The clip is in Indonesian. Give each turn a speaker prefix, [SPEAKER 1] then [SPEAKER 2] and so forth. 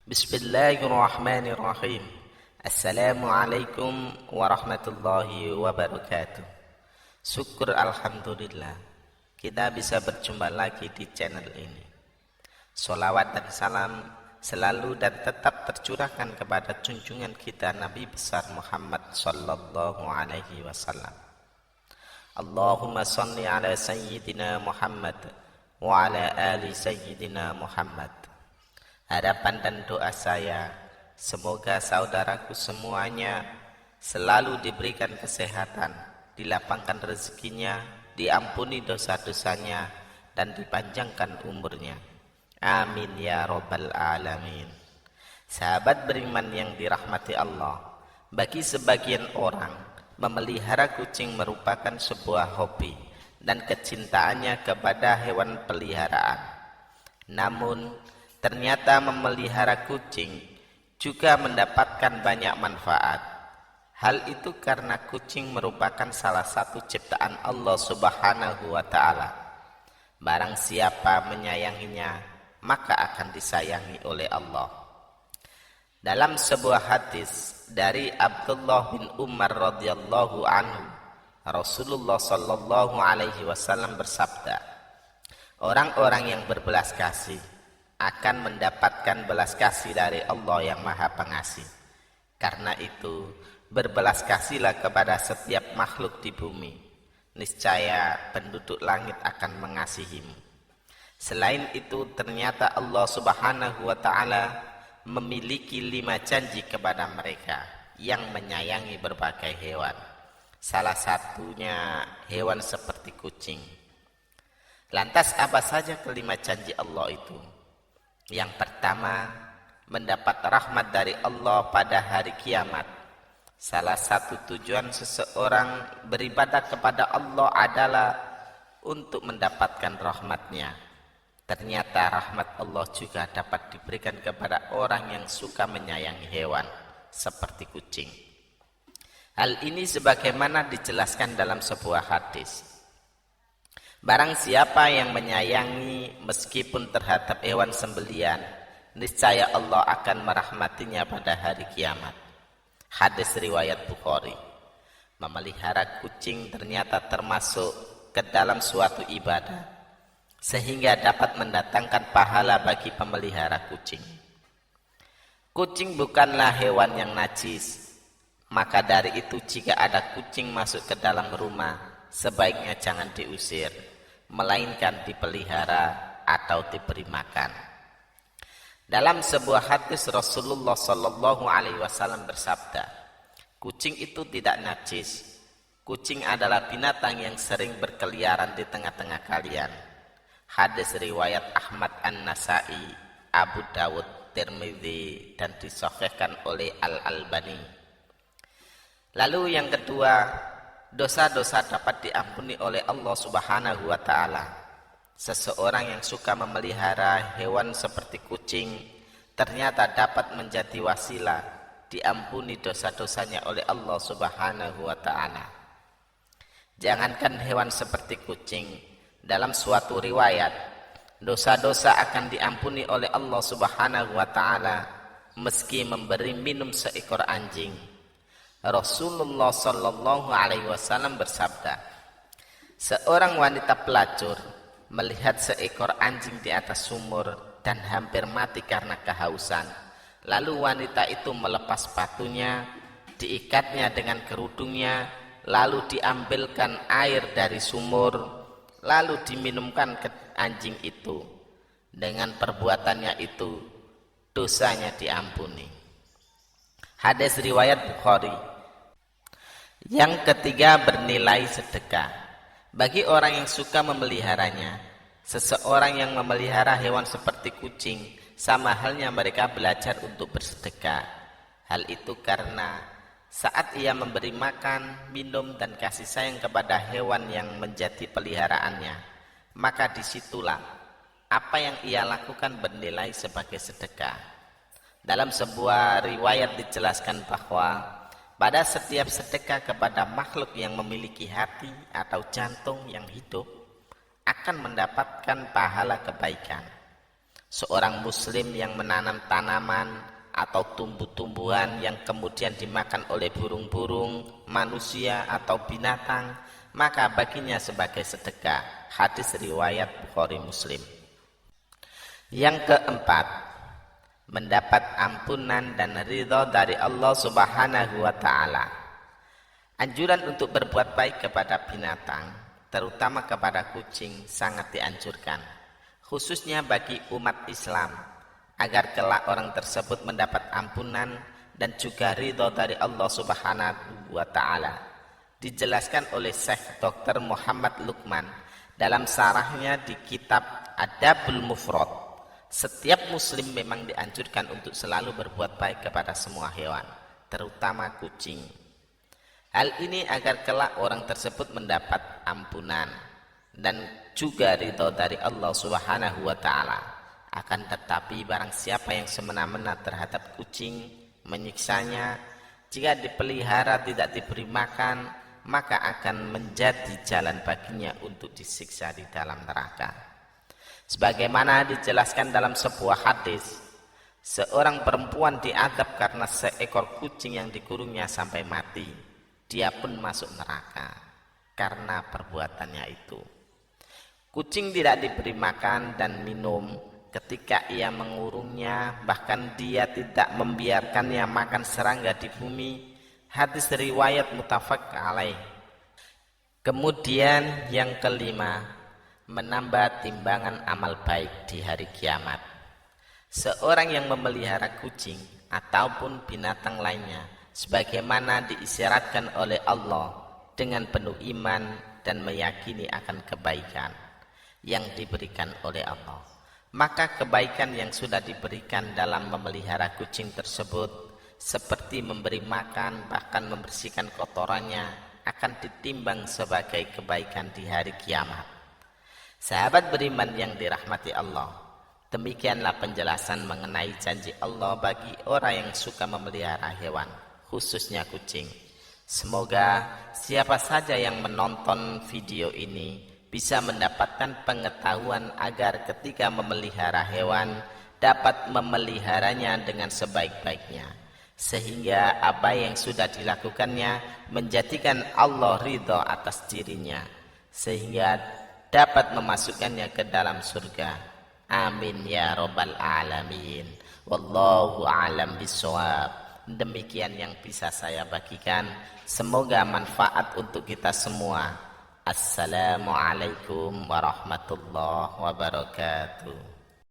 [SPEAKER 1] Bismillahirrahmanirrahim. Assalamualaikum warahmatullahi wabarakatuh. Syukur alhamdulillah kita bisa berjumpa lagi di channel ini. Sholawat dan salam selalu dan tetap tercurahkan kepada junjungan kita Nabi besar Muhammad sallallahu alaihi wasallam. Allahumma shalli ala sayyidina Muhammad wa ala ali sayyidina Muhammad. Harapan dan doa saya, semoga saudaraku semuanya selalu diberikan kesehatan, dilapangkan rezekinya, diampuni dosa-dosanya, dan dipanjangkan umurnya. Amin ya rabbal alamin. Sahabat beriman yang dirahmati Allah, bagi sebagian orang, memelihara kucing merupakan sebuah hobi dan kecintaannya kepada hewan peliharaan. Namun, ternyata memelihara kucing juga mendapatkan banyak manfaat. Hal itu karena kucing merupakan salah satu ciptaan Allah Subhanahu wa Ta'ala. Barang siapa menyayanginya, maka akan disayangi oleh Allah. Dalam sebuah hadis dari Abdullah bin Umar radhiyallahu anhu, Rasulullah sallallahu alaihi wasallam bersabda, orang-orang yang berbelas kasih akan mendapatkan belas kasih dari Allah yang Maha Pengasih. Karena itu, berbelas kasihlah kepada setiap makhluk di bumi. Niscaya penduduk langit akan mengasihimu. Selain itu, ternyata Allah Subhanahu wa Ta'ala memiliki 5 janji kepada mereka yang menyayangi berbagai hewan. Salah satunya hewan seperti kucing. Lantas apa saja kelima janji Allah itu? Yang pertama, mendapat rahmat dari Allah pada hari kiamat. Salah satu tujuan seseorang beribadah kepada Allah adalah untuk mendapatkan rahmatnya. Ternyata rahmat Allah juga dapat diberikan kepada orang yang suka menyayangi hewan, seperti kucing. Hal ini sebagaimana dijelaskan dalam sebuah hadis. Barang siapa yang menyayangi meskipun terhadap hewan sembelian, niscaya Allah akan merahmatinya pada hari kiamat. Hadis riwayat Bukhari. Memelihara kucing ternyata termasuk ke dalam suatu ibadah, sehingga dapat mendatangkan pahala bagi pemelihara kucing. Kucing bukanlah hewan yang najis, maka dari itu jika ada kucing masuk ke dalam rumah, sebaiknya jangan diusir, melainkan dipelihara atau diberi makan. Dalam sebuah hadis Rasulullah sallallahu alaihi wasallam bersabda, kucing itu tidak najis. Kucing adalah binatang yang sering berkeliaran di tengah-tengah kalian. Hadis riwayat Ahmad An-Nasai, Abu Dawud, Tirmidzi, dan disahihkan oleh Al-Albani. Lalu yang kedua, dosa-dosa dapat diampuni oleh Allah Subhanahu wa Ta'ala. Seseorang yang suka memelihara hewan seperti kucing ternyata dapat menjadi wasilah diampuni dosa-dosanya oleh Allah Subhanahu wa Ta'ala. Jangankan hewan seperti kucing, dalam suatu riwayat, dosa-dosa akan diampuni oleh Allah Subhanahu wa Ta'ala meski memberi minum seekor anjing. Rasulullah sallallahu alaihi wasallam bersabda, seorang wanita pelacur melihat seekor anjing di atas sumur dan hampir mati karena kehausan. Lalu wanita itu melepas sepatunya, diikatnya dengan kerudungnya, lalu diambilkan air dari sumur, lalu diminumkan ke anjing itu. Dengan perbuatannya itu, dosanya diampuni. Hadis riwayat Bukhari. Yang ketiga, bernilai sedekah. Bagi orang yang suka memeliharanya, seseorang yang memelihara hewan seperti kucing, sama halnya mereka belajar untuk bersedekah. Hal itu karena saat ia memberi makan, minum, dan kasih sayang kepada hewan yang menjadi peliharaannya, maka disitulah apa yang ia lakukan bernilai sebagai sedekah. Dalam sebuah riwayat dijelaskan bahwa pada setiap sedekah kepada makhluk yang memiliki hati atau jantung yang hidup akan mendapatkan pahala kebaikan. Seorang muslim yang menanam tanaman atau tumbuh-tumbuhan yang kemudian dimakan oleh burung-burung, manusia atau binatang, maka baginya sebagai sedekah. Hadis riwayat Bukhari Muslim. Yang keempat, mendapat ampunan dan ridha dari Allah Subhanahu wa taala. Anjuran untuk berbuat baik kepada binatang, terutama kepada kucing, sangat dianjurkan, khususnya bagi umat Islam, agar kelak orang tersebut mendapat ampunan dan juga ridha dari Allah Subhanahu wa taala. Dijelaskan oleh Syekh Dr. Muhammad Luqman dalam sarahnya di kitab Adabul Mufrad. Setiap muslim memang dianjurkan untuk selalu berbuat baik kepada semua hewan, terutama kucing. Hal ini agar kelak orang tersebut mendapat ampunan dan juga ridha dari Allah Subhanahu wa taala. Akan tetapi barang siapa yang semena-mena terhadap kucing, menyiksanya, jika dipelihara tidak diberi makan, maka akan menjadi jalan baginya untuk disiksa di dalam neraka. Sebagaimana dijelaskan dalam sebuah hadis, seorang perempuan diadab karena seekor kucing yang dikurungnya sampai mati. Dia pun masuk neraka karena perbuatannya itu. Kucing tidak diberi makan dan minum ketika ia mengurungnya, bahkan dia tidak membiarkannya makan serangga di bumi. Hadis riwayat muttafaq alaih. Kemudian yang kelima, menambah timbangan amal baik di hari kiamat. Seorang yang memelihara kucing ataupun binatang lainnya, sebagaimana diisyaratkan oleh Allah dengan penuh iman dan meyakini akan kebaikan yang diberikan oleh Allah, maka kebaikan yang sudah diberikan dalam memelihara kucing tersebut, seperti memberi makan bahkan membersihkan kotorannya, akan ditimbang sebagai kebaikan di hari kiamat. Sahabat beriman yang dirahmati Allah, demikianlah penjelasan mengenai janji Allah bagi orang yang suka memelihara hewan, khususnya kucing. Semoga siapa saja yang menonton video ini bisa mendapatkan pengetahuan agar ketika memelihara hewan dapat memeliharanya dengan sebaik-baiknya, sehingga apa yang sudah dilakukannya menjadikan Allah ridha atas dirinya, sehingga dapat memasukkannya ke dalam surga. Amin ya rabbal alamin. Wallahu a'lam bishawab. Demikian yang bisa saya bagikan. Semoga manfaat untuk kita semua. Assalamualaikum warahmatullahi wabarakatuh.